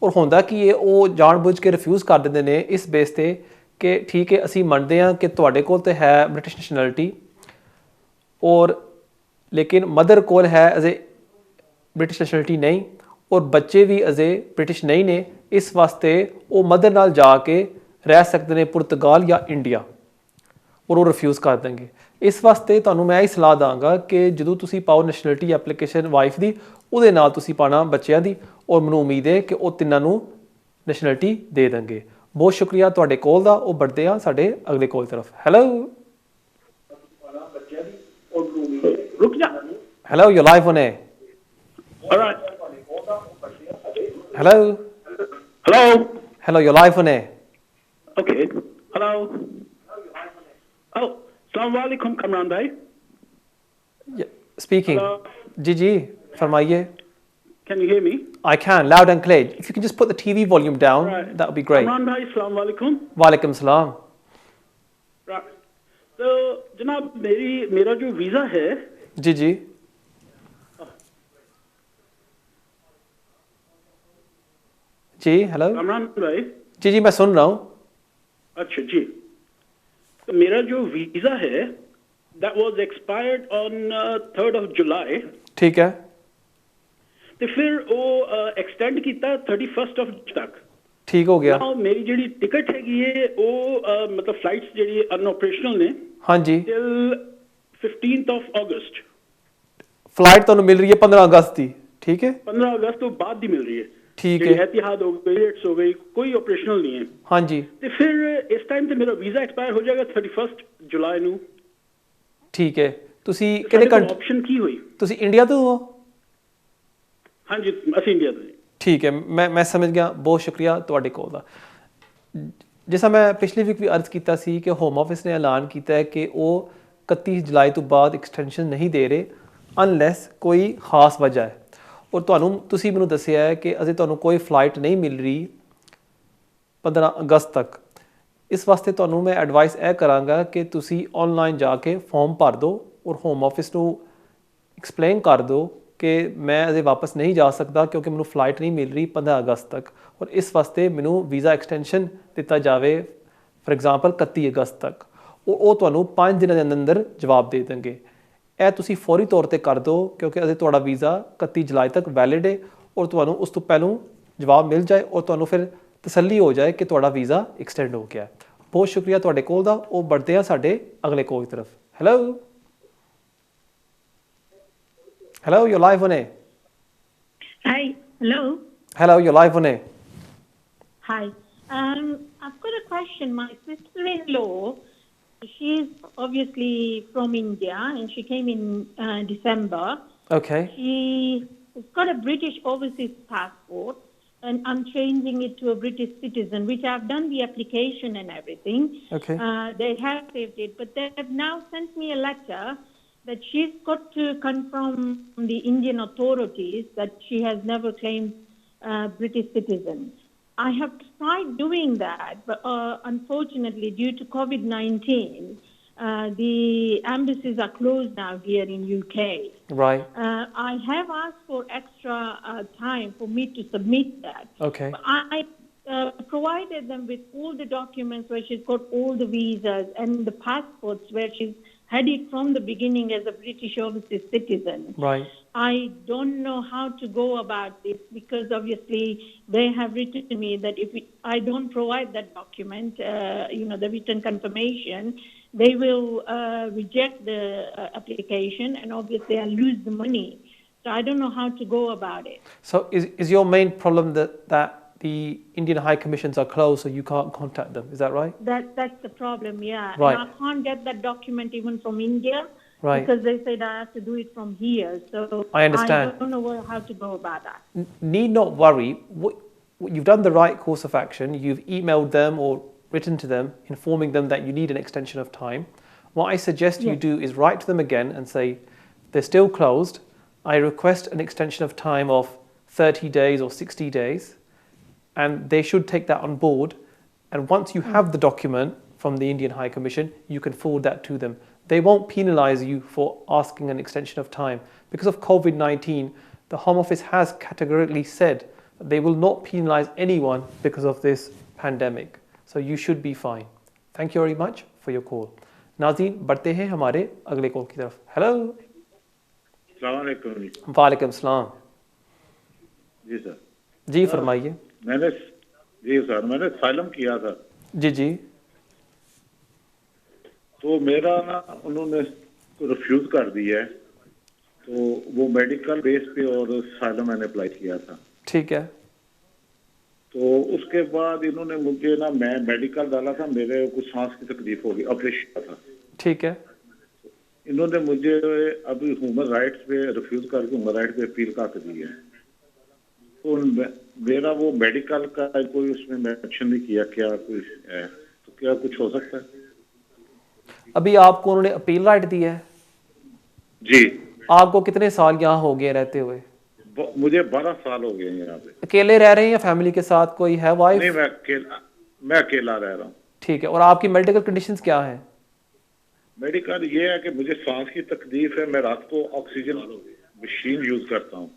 ਔਰ ਹੁੰਦਾ ਕਿ ਇਹ ਉਹ ਜਾਣਬੁੱਝ ਕੇ ਰਿਫਿਊਜ਼ ਕਰ ਦਿੰਦੇ ਨੇ ਇਸ ਬੇਸ ਤੇ ਕਿ ਠੀਕ ਹੈ ਅਸੀਂ ਮੰਨਦੇ ਹਾਂ ਕਿ ਤੁਹਾਡੇ ਕੋਲ ਤੇ ਹੈ ਬ੍ਰਿਟਿਸ਼ ਨੈਸ਼ਨੈਲਿਟੀ, ਔਰ ਲੇਕਿਨ ਮਦਰ ਕੋਲ ਹੈ ਅਜੇ ਬ੍ਰਿਟਿਸ਼ ਨੈਸ਼ਨੈਲਿਟੀ ਨਹੀਂ, ਔਰ ਬੱਚੇ ਵੀ ਅਜੇ ਬ੍ਰਿਟਿਸ਼ ਨਹੀਂ ਨੇ। ਇਸ ਵਾਸਤੇ ਉਹ ਮਦਰ ਨਾਲ ਜਾ ਕੇ ਰਹਿ ਸਕਦੇ ਨੇ ਪੁਰਤਗਾਲ ਜਾਂ ਇੰਡੀਆ, ਔਰ ਉਹ ਰਿਫਿਊਜ਼ ਕਰ ਦੇਣਗੇ। ਇਸ ਵਾਸਤੇ ਤੁਹਾਨੂੰ ਮੈਂ ਇਹ ਸਲਾਹ ਦਾਂਗਾ ਕਿ ਜਦੋਂ ਤੁਸੀਂ ਪਾਓ ਨੈਸ਼ਨੈਲਿਟੀ ਐਪਲੀਕੇਸ਼ਨ ਵਾਈਫ ਦੀ, ਉਹਦੇ ਨਾਲ ਤੁਸੀਂ ਪਾਣਾ ਬੱਚਿਆਂ ਦੀ, ਔਰ ਮੈਨੂੰ ਉਮੀਦ ਹੈ ਕਿ ਉਹ ਤਿੰਨਾਂ ਨੂੰ ਨੈਸ਼ਨੈਲਿਟੀ ਦੇ ਦੇਣਗੇ। ਬਹੁਤ ਸ਼ੁਕਰੀਆ ਤੁਹਾਡੇ ਕੋਲ ਦਾ। ਉਹ बढ़ते ਆ ਸਾਡੇ ਅਗਲੇ ਕੋਲ ਤਰਫ। ਹੈਲੋ रुक जा। Hello, you live on A. Alright. Hello. Hello. Hello, you're live on air. Okay. Hello. Oh, Assalamu alaikum, Kamran bhai. Yeah, speaking. Hello. जी फरमाइए। Can you hear me? I can, loud and clear. If you can just put the TV volume down, Right. that would be great. Kamran bhai, Assalamu alaikum. वालेकुम सलाम। Right. तो जनाब मेरा जो visa है, जी जी। Hello Kamran भाई। जी मैं सुन रहा हूँ। अच्छा जी। तो मेरा जो वीजा है that was expired on 3rd of July। ठीक है। तो फिर वो एक्सटेंड किया 31st of तक। ठीक हो गया। Now, मेरी जी टिकट हैगी है वो मतलब फ्लाइट्स जी अनऑपरेशनल ने। हाँ जी। till 15th of August। Flight तो मिल रही है 15 अगस्त की। ठीक है। 15 अगस्त तो बाद ही मिल रही है। ठीक है। एहतियात हो गई, रेट्स हो गई, कोई ऑपरेशनल नहीं है। हाँ जी। तो फिर इस टाइम तो मेरा वीजा एक्सपायर हो जाएगा 31st जुलाई ਨੂੰ। ठीक है। ਤੁਸੀਂ ਕਿਹੜੇ ਕੰਟਰੀ ਆਪਸ਼ਨ ਕੀ ਹੋਈ? ਤੁਸੀਂ ਇੰਡੀਆ ਤੋਂ ਹੋ? ਹਾਂਜੀ ਅਸੀਂ ਇੰਡੀਆ ਤੋਂ। ठीक है, मैं समझ गया। बहुत शुक्रिया ਤੁਹਾਡੇ ਕੋਲ ਦਾ। ਜਿਵੇਂ ਮੈਂ ਪਿਛਲੀ ਵੀਕ ਵੀ ਅਰਜ਼ ਕੀਤਾ ਸੀ ਕਿ ਹੋਮ ਆਫਿਸ ਨੇ ਐਲਾਨ ਕੀਤਾ ਹੈ ਕਿ ਉਹ 31 ਜੁਲਾਈ ਤੋਂ ਬਾਅਦ ਐਕਸਟੈਂਸ਼ਨ ਨਹੀਂ ਦੇ ਰਹੇ ਅਨਲੈਸ ਕੋਈ ਖਾਸ ਵਜ੍ਹਾ ਹੈ। ਔਰ ਤੁਸੀਂ ਮੈਨੂੰ ਦੱਸਿਆ ਹੈ ਕਿ ਅਜੇ ਤੁਹਾਨੂੰ ਕੋਈ ਫਲਾਈਟ ਨਹੀਂ ਮਿਲ ਰਹੀ 15 ਅਗਸਤ ਤੱਕ। ਇਸ ਵਾਸਤੇ ਤੁਹਾਨੂੰ ਮੈਂ ਐਡਵਾਈਸ ਇਹ ਕਰਾਂਗਾ ਕਿ ਤੁਸੀਂ ਆਨਲਾਈਨ ਜਾ ਕੇ ਫਾਰਮ ਭਰ ਦਿਓ ਔਰ ਹੋਮ ਆਫਿਸ ਨੂੰ ਐਕਸਪਲੇਨ ਕਰ ਦਿਓ ਕਿ ਮੈਂ ਅਜੇ ਵਾਪਸ ਨਹੀਂ ਜਾ ਸਕਦਾ ਕਿਉਂਕਿ ਮੈਨੂੰ ਫਲਾਈਟ ਨਹੀਂ ਮਿਲ ਰਹੀ 15 ਅਗਸਤ ਤੱਕ, ਔਰ ਇਸ ਵਾਸਤੇ ਮੈਨੂੰ ਵੀਜ਼ਾ ਐਕਸਟੈਂਸ਼ਨ ਦਿੱਤਾ ਜਾਵੇ ਫॉर ਐਗਜ਼ਾਮਪਲ 31 ਅਗਸਤ ਤੱਕ। ਉਹ ਤੁਹਾਨੂੰ 5 ਦਿਨਾਂ ਦੇ ਅੰਦਰ ਜਵਾਬ ਦੇ ਦੇਣਗੇ। ਇਹ ਤੁਸੀਂ ਫੌਰੀ ਤੌਰ ਤੇ ਕਰ ਦਿਓ ਕਿਉਂਕਿ ਅਜੇ ਤੁਹਾਡਾ ਵੀਜ਼ਾ 31 ਜੁਲਾਈ ਤੱਕ ਵੈਲਿਡ ਹੈ ਔਰ ਤੁਹਾਨੂੰ ਉਸ ਤੋਂ ਪਹਿਲਾਂ ਜਵਾਬ ਮਿਲ ਜਾਏ ਔਰ ਤੁਹਾਨੂੰ ਫਿਰ ਤਸੱਲੀ ਹੋ ਜਾਏ ਕਿ ਤੁਹਾਡਾ ਵੀਜ਼ਾ ਐਕਸਟੈਂਡ ਹੋ ਗਿਆ। ਬਹੁਤ ਸ਼ੁਕਰੀਆ ਤੁਹਾਡੇ ਕੋਲ ਦਾ। ਉਹ बढ़ते ਆ ਸਾਡੇ ਅਗਲੇ ਕੋਲ ਦੀ ਤਰਫ। Hello Hello, you're live on air. Hi. Hello. Hello, you're live on air. Hi. I've got a question. My sister-in-law, she's obviously from India, and she came in December. Okay. She has got a British overseas passport, and I'm changing it to a British citizen, which I've done the application and everything. Okay. They have saved it, but they have now sent me a letter that she's got to confirm the Indian authorities that she has never claimed British citizen. I have tried doing that, but unfortunately, due to COVID-19, the embassies are closed now here in UK. Right. I have asked for extra time for me to submit that. Okay. But I provided them with all the documents where she's got all the visas and the passports where she's had it from the beginning as a British overseas citizen. Right. I don't know how to go about this because obviously they have written to me that if I don't provide that document, the written confirmation, they will reject the application and obviously I'll lose the money. So I don't know how to go about it. So is your main problem that the Indian High Commissions are closed, so you can't contact them? Is that right? That's the problem, yeah. Right. And I can't get that document even from India. Right. Because they said I have to do it from here. So I understand. I don't know how to go about that. Need not worry. You've done the right course of action. You've emailed them or written to them, informing them that you need an extension of time. What I suggest you do is write to them again and say, they're still closed. I request an extension of time of 30 days or 60 days. And they should take that on board. And once you have the document from the Indian High Commission, you can forward that to them. They won't penalize you for asking an extension of time. Because of COVID-19, the Home Office has categorically said that they will not penalize anyone because of this pandemic. So you should be fine. Thank you very much for your call. नाज़रीन बढ़ते हैं हमारे अगले call की तरफ. Hello. अस्सलाम वालेकुम. वालेकुम सलाम. जी सर. जी फरमाइए. मैंने असाइलम किया था. जी. तो मेरा ना उन्होंने रिफ्यूज कर दिया है. तो वो मेडिकल बेस पे और असाइलम मैंने अप्लाई किया था. ठीक है. तो उसके बाद इन्होंने मुझे ना, मैं मेडिकल डाला था, मेरे कुछ सांस की तकलीफ हो गई, ऑपरेशन था. ठीक है. इन्होंने मुझे अभी ह्यूमन राइट्स पे रिफ्यूज करके ह्यूमन राइट पे अपील कर दी है. तो मेरा वो मेडिकल का कोई उसमें मेंशन नहीं किया, क्या कुछ है तो क्या कुछ हो सकता है? अभी आपको उन्होंने अपील राइट दी है? जी. आपको कितने साल यहाँ हो गए रहते हुए? मुझे 12 साल हो गए यहाँ पे. अकेले रह रहे हैं या फैमिली के साथ कोई है, वाइफ? नहीं, मैं अकेला रह रहा हूँ. ठीक है. और आपकी मेडिकल कंडीशंस क्या हैं? मेडिकल ये है कि मुझे सांस की तकलीफ है. मैं रात को ऑक्सीजन मशीन यूज करता हूँ.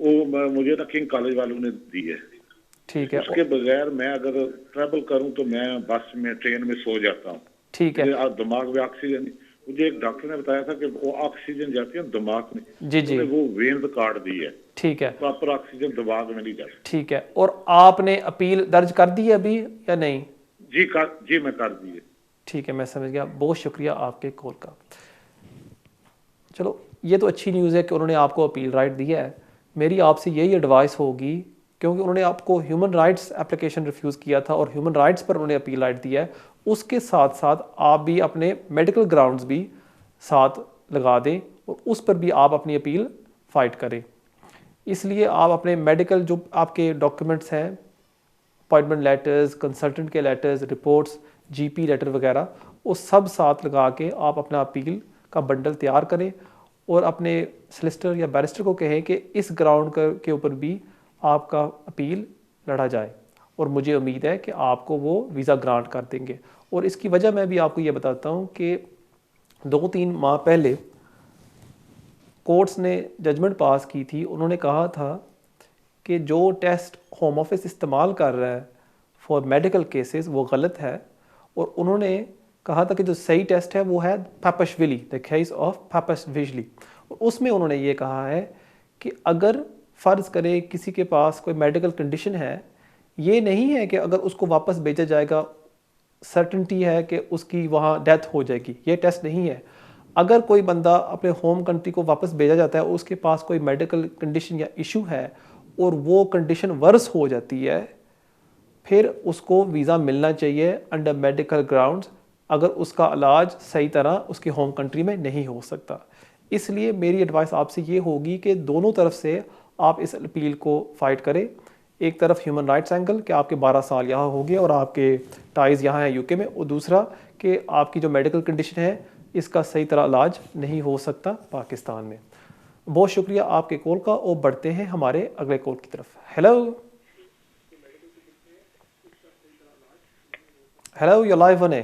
वो मुझे ना किंग कॉलेज वालों ने दी है. ठीक है. उसके बगैर मैं अगर ट्रैवल करूं तो मैं बस में, ट्रेन में सो जाता हूँ. ठीक है. दिमाग में ऑक्सीजन, मुझे एक डॉक्टर ने बताया था कि वो ऑक्सीजन जाती है दिमाग में. जी. वो वेन्स कार्ड दी है. ठीक है. प्रॉपर ऑक्सीजन दिमाग में नहीं जाती. ठीक है. और आपने अपील दर्ज कर दी है अभी या नहीं? जी मैं कर दी है. ठीक है, मैं समझ गया. बहुत शुक्रिया आपके कॉल का. चलो, ये तो अच्छी न्यूज़ है कि उन्होंने आपको अपील राइट दिया है. मेरी आपसे यही एडवाइस होगी, क्योंकि उन्होंने आपको ह्यूमन राइट्स एप्लीकेशन रिफ्यूज़ किया था और ह्यूमन राइट्स पर उन्होंने अपील राइट दिया है, उसके साथ साथ आप भी अपने मेडिकल ग्राउंड्स भी साथ लगा दें और उस पर भी आप अपनी अपील फाइट करें. इसलिए आप अपने मेडिकल जो आपके डॉक्यूमेंट्स हैं, अपॉइंटमेंट लेटर्स, कंसल्टेंट के लेटर्स, रिपोर्ट्स, जीपी लेटर वगैरह, वो सब साथ लगा के आप अपना अपील का बंडल तैयार करें और अपने सॉलिसिटर या बैरिस्टर को कहें कि इस ग्राउंड के ऊपर भी आपका अपील लड़ा जाए. और मुझे उम्मीद है कि आपको वो वीज़ा ग्रांट कर देंगे. और इसकी वजह मैं भी आपको ये बताता हूँ कि 2-3 माह पहले कोर्ट्स ने जजमेंट पास की थी. उन्होंने कहा था कि जो टेस्ट होम ऑफिस इस्तेमाल कर रहा है फॉर मेडिकल केसेस वो गलत है. और उन्होंने कहा था कि जो सही टेस्ट है वो है पापाशविली, द केस ऑफ पापाशविली. उसमें उन्होंने ये कहा है कि अगर फ़र्ज़ करे किसी के पास कोई मेडिकल कंडीशन है, ये नहीं है कि अगर उसको वापस भेजा जाएगा सर्टेनिटी है कि उसकी वहाँ डेथ हो जाएगी. ये टेस्ट नहीं है. अगर कोई बंदा अपने होम कंट्री को वापस भेजा जाता है और उसके पास कोई मेडिकल कंडीशन या इशू है और वो कंडीशन वर्स हो जाती है, फिर उसको वीज़ा मिलना चाहिए अंडर मेडिकल ग्राउंड्स, अगर उसका इलाज सही तरह उसके होम कंट्री में नहीं हो सकता। इसलिए मेरी एडवाइस आपसे ये होगी कि दोनों तरफ से आप इस अपील को फ़ाइट करें। एक तरफ ह्यूमन राइट्स एंगल कि आपके 12 साल यहाँ हो गए और आपके टाइज़ यहाँ हैं यूके में, और दूसरा कि आपकी जो मेडिकल कंडीशन है इसका सही तरह इलाज नहीं हो सकता पाकिस्तान में। बहुत शुक्रिया आपके कॉल का, और बढ़ते हैं हमारे अगले कॉल की तरफ। Hello hello, you're live on है।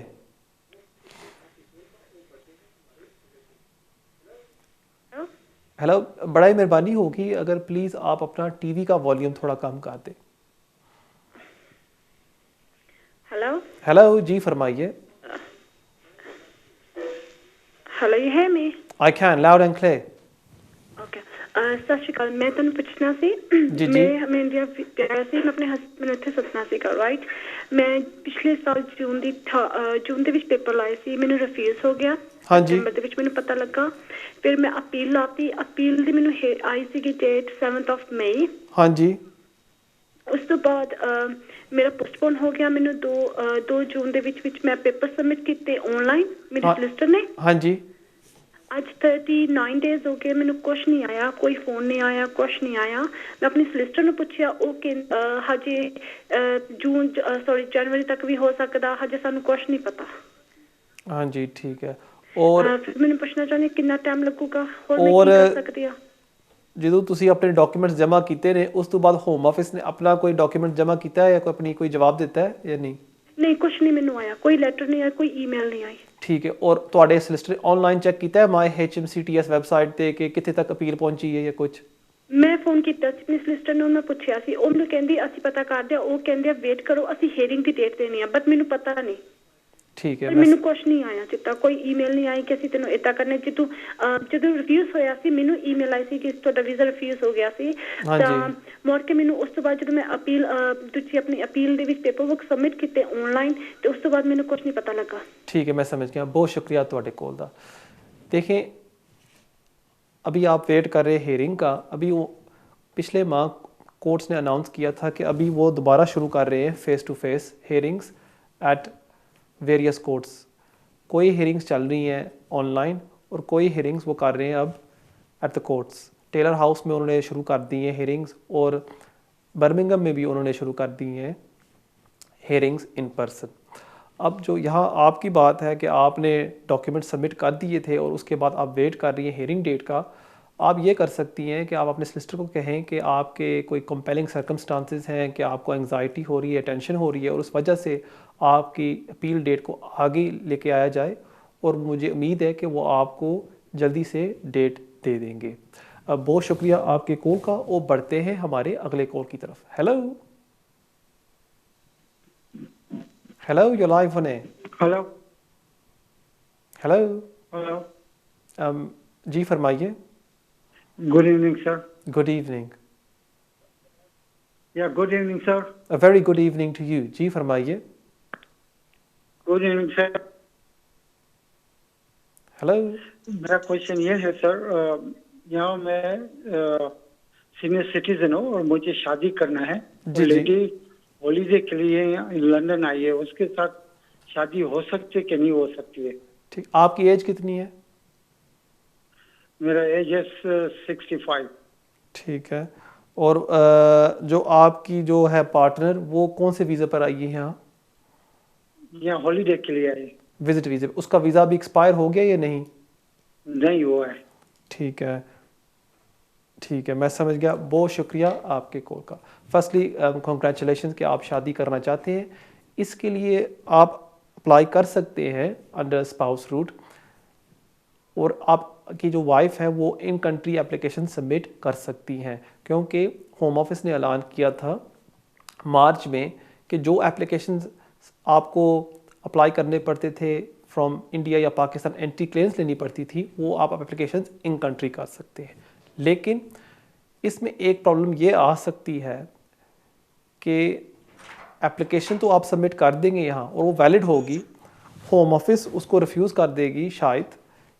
हेलो, बड़ा ही मेहरबानी होगी अगर प्लीज़ आप अपना टीवी का वॉल्यूम थोड़ा कम कर दें। हेलो हेलो जी, फरमाइए। Hello, you hear me? I can, loud and clear. Okay. ਸਤਿ ਸ਼੍ਰੀ ਅਕਾਲ। ਮੈਂ ਤੁਹਾਨੂੰ ਪੁੱਛਣਾ ਸੀ, ਜੀ। ਮੈਂ ਇੰਡੀਆ ਗਿਆ ਸੀ, ਮੈਂ ਆਪਣੇ ਹਸਬੰਡ ਨੂੰ ਇੱਥੇ ਸੱਦਣਾ ਸੀਗਾ, ਰਾਈਟ। ਮੈਂ ਪਿਛਲੇ ਸਾਲ ਜੂਨ ਦੇ ਵਿੱਚ ਪੇਪਰ ਲਾਏ ਸੀ, ਮੈਨੂੰ ਰਿਫਿਊਜ਼ ਹੋ ਗਿਆ। ਹਾਂਜੀ। ਨੰਬਰ ਦੇ ਵਿੱਚ ਮੈਨੂੰ ਪਤਾ ਲੱਗਾ, ਫਿਰ ਮੈਂ ਅਪੀਲ ਲਾਤੀ। ਅਪੀਲ ਦੀ ਮੈਨੂੰ ਆਈ ਸੀਗੀ ਡੇਟ 7th of May। ਹਾਂਜੀ। ਉਸ ਤੋਂ ਬਾਅਦ ਮੇਰਾ ਪੋਸਟਪੋਨ ਹੋ ਗਿਆ। ਮੈਨੂੰ 2 ਜੂਨ ਦੇ ਵਿੱਚ ਮੈਂ ਪੇਪਰ ਸਬਮਿਟ ਕੀਤੇ ਆਨਲਾਈਨ ਮੇਰੇ ਸਲਿਸਟਰ ਨੇ। ਹਾਂਜੀ। ਅੱਜ 39 ਡੇਜ਼ ਹੋ ਗਏ, ਮੈਨੂੰ ਕੁਛ ਨਹੀਂ ਆਇਆ, ਕੋਈ ਫੋਨ ਨਹੀਂ ਆਇਆ, ਕੁਛ ਨਹੀਂ ਆਇਆ। ਮੈਂ ਆਪਣੀ ਸਿਸਟਰ ਨੂੰ ਪੁੱਛਿਆ, ਉਹ ਹਜੇ ਜਨਵਰੀ ਤੱਕ ਵੀ ਹੋ ਸਕਦਾ, ਹਜੇ ਸਾਨੂੰ ਕੁਛ ਨਹੀਂ ਪਤਾ। ਹਾਂਜੀ, ਠੀਕ ਹੈ। ਔਰ ਮੈਨੂੰ ਪੁੱਛਣਾ ਚਾਹੁੰਦੀ ਕਿੰਨਾ ਟਾਈਮ ਲੱਗੂਗਾ, ਹੋਰ ਮੈਂ ਕੀ ਕਰ ਸਕਦੀ ਆ? ਜਦੋਂ ਤੁਸੀਂ ਆਪਣੇ ਡਾਕੂਮੈਂਟਸ ਜਮ੍ਹਾਂ ਕੀਤੇ ਨੇ, ਉਸ ਤੋਂ ਬਾਅਦ ਹੋਮ ਆਫਿਸ ਨੇ ਆਪਣਾ ਕੋਈ ਡਾਕੂਮੈਂਟ ਜਮ੍ਹਾਂ ਕੀਤਾ ਹੈ ਜਾਂ ਕੋਈ ਜਵਾਬ ਦਿੱਤਾ ਹੈ ਜਾਂ ਨਹੀਂ? ਨਹੀਂ, ਕੁਛ ਨਹੀਂ ਮੈਨੂੰ ਆਇਆ, ਕੋਈ ਲੈਟਰ ਨਹੀਂ ਆਇਆ, ਕੋਈ ਈਮੇਲ ਨਹੀਂ ਆਈ। ਠੀਕ ਹੈ। ਔਰ ਤੁਹਾਡੇ ਸਲਿਸਟਰ ਆਨਲਾਈਨ ਚੈੱਕ ਕੀਤਾ ਹੈ ਮਾਈ HMCTS ਵੈਬਸਾਈਟ ਤੇ ਕਿ ਕਿੱਥੇ ਤੱਕ ਅਪੀਲ ਪਹੁੰਚੀ ਹੈ ਜਾਂ ਕੁਝ? ਮੈਂ ਫੋਨ ਕੀਤਾ ਸੀ ਆਪਣੇ ਸਿਸਟਰ ਨੂੰ, ਮੈਂ ਪੁੱਛਿਆ ਸੀ, ਉਹ ਮੈਨੂੰ ਕਹਿੰਦੀ ਅਸੀਂ ਪਤਾ ਕਰਦੇ ਆ, ਉਹ ਕਹਿੰਦੇ ਆ ਵੇਟ ਕਰੋ, ਅਸੀਂ ਹੀਅਰਿੰਗ ਦੀ ਡੇਟ ਦੇਣੀ ਆ, ਬਟ ਮੈਨੂੰ ਪਤਾ ਨਹੀਂ। ਠੀਕ ਹੈ। ਮੈਨੂੰ ਕੁਛ ਨਹੀਂ ਆਇਆ ਜਿੱਦਾਂ, ਕੋਈ ਈਮੇਲ ਨਹੀਂ ਆਈ ਕਿ ਅਸੀਂ ਤੈਨੂੰ ਇਦਾਂ ਕਰਨਾ। ਜਦੋਂ ਰਿਫਿਊਜ਼ ਹੋਇਆ ਸੀ, ਮੈਨੂੰ ਈਮੇਲ ਆਈ ਸੀ ਕਿ ਤੁਹਾਡਾ ਵੀਜ਼ਾ ਰਿਫਿਊਜ਼ ਹੋ ਗਿਆ ਸੀ। ਤਾਂ ਮੁੜ ਕੇ ਮੈਨੂੰ ਉਸ ਤੋਂ ਬਾਅਦ ਜਦੋਂ ਮੈਂ ਤੁਸੀਂ ਆਪਣੀ ਅਪੀਲ ਦੇ ਵਿੱਚ ਪੇਪਰ ਵਰਕ ਸਬਮਿਟ ਕੀਤੇ ਆਨਲਾइन, तो उस तो बाद मैंने कुछ नहीं पता लगा। ठीक है, मैं समझ गया। बहुत शुक्रिया ਤੁਹਾਡੇ ਕੋਲ ਦਾ। देखें, अभी आप वेट कर रहे हेयरिंग का। अभी वो पिछले माह कोर्ट्स ने अनाउंस किया था कि अभी वो दोबारा शुरू कर रहे हैं face to face hearings at various courts. कोई हेयरिंग्स चल रही हैं ऑनलाइन और कोई हेयरिंग्स वो कर रहे हैं अब at the courts. Taylor House में उन्होंने शुरू कर दी हैं हेयरिंग्स, और बर्मिंघम में भी उन्होंने शुरू कर दी हैं हेयरिंग्स इन पर्सन। अब जो यहाँ आपकी बात है कि आपने डॉक्यूमेंट सबमिट कर दिए थे और उसके बाद आप वेट कर रही हैं हेयरिंग डेट का, आप ये कर सकती हैं कि आप अपने सलिस्टर को कहें कि आपके कोई कंपेलिंग सर्कमस्टांसेस हैं कि आपको एंग्जाइटी हो रही है, टेंशन हो रही है, और उस वजह से आपकी अपील डेट को आगे लेके आया जाए, और मुझे उम्मीद है कि वो आपको जल्दी से डेट दे देंगे। अब बहुत शुक्रिया आपके कॉल का, और बढ़ते हैं हमारे अगले कॉल की तरफ। Hello hello, you're live on air. Hello hello. Hello. जी फरमाइए। Good evening sir. Good evening. Yeah good evening sir. A very good evening to you. जी फरमाइए। Good evening sir. हेलो। मेरा क्वेश्चन ये है सर, यहाँ मैं सीनियर सिटीजन हूँ और मुझे शादी करना है। जी लेडी हॉलीडे के लिए लंदन आई है, उसके साथ शादी हो सकती है कि नहीं हो सकती है? ठीक। आपकी एज कितनी है? मेरा एज है 65। ठीक है। और जो आपकी जो है पार्टनर, वो कौन से वीज़ा पर आई है यहाँ? यहाँ हॉलीडे के लिए आई। Visit visa. उसका वीज़ा भी एक्सपायर हो गया या नहीं? नहीं हुआ है। ठीक है, ठीक है, मैं समझ गया। बहुत शुक्रिया आपके कॉल का। फर्स्टली कॉन्ग्रेचुलेशन कि आप शादी करना चाहते हैं। इसके लिए आप अप्लाई कर सकते हैं अंडर स्पाउस रूट, और आपकी जो वाइफ है वो इन कंट्री एप्लीकेशन सबमिट कर सकती हैं, क्योंकि होम ऑफिस ने ऐलान किया था मार्च में कि जो एप्लीकेशन आपको अप्लाई करने पड़ते थे फ्रॉम इंडिया या पाकिस्तान, एंट्री क्लेम्स लेनी पड़ती थी, वो आप एप्लीकेशन इन कंट्री कर सकते हैं। लेकिन इसमें एक प्रॉब्लम ये आ सकती है कि एप्लीकेशन तो आप सबमिट कर देंगे यहाँ और वो वैलिड होगी, होम ऑफिस उसको रिफ्यूज़ कर देगी शायद,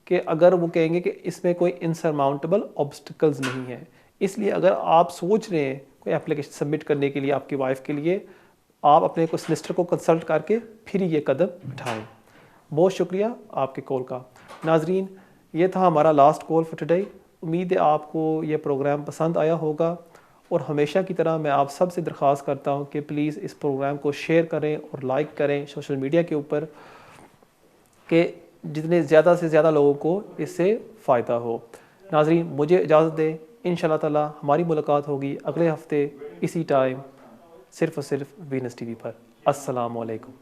कि अगर वो कहेंगे कि इसमें कोई इनसरमाउंटेबल ऑब्स्टिकल्स नहीं है। इसलिए अगर आप सोच रहे हैं कोई एप्लीकेशन सबमिट करने के लिए आपकी वाइफ के लिए, आप अपने को सॉलिसिटर को कंसल्ट करके फिर ये कदम उठाएं। बहुत शुक्रिया आपके कॉल का। नाजरीन, ये था हमारा लास्ट कॉल फॉर टुडे। उम्मीद है आपको ये प्रोग्राम पसंद आया होगा, और हमेशा की तरह मैं आप सब से दरख्वास्त करता हूँ कि प्लीज़ इस प्रोग्राम को शेयर करें और लाइक करें सोशल मीडिया के ऊपर, कि जितने ज़्यादा से ज़्यादा लोगों को इससे फ़ायदा हो। नाजरीन, मुझे इजाज़त दें। इंशाअल्लाह ताला हमारी मुलाकात होगी अगले हफ्ते इसी टाइम, सिर्फ़ और सिर्फ वीनस टीवी पर। अस्सलामु अलैकुम।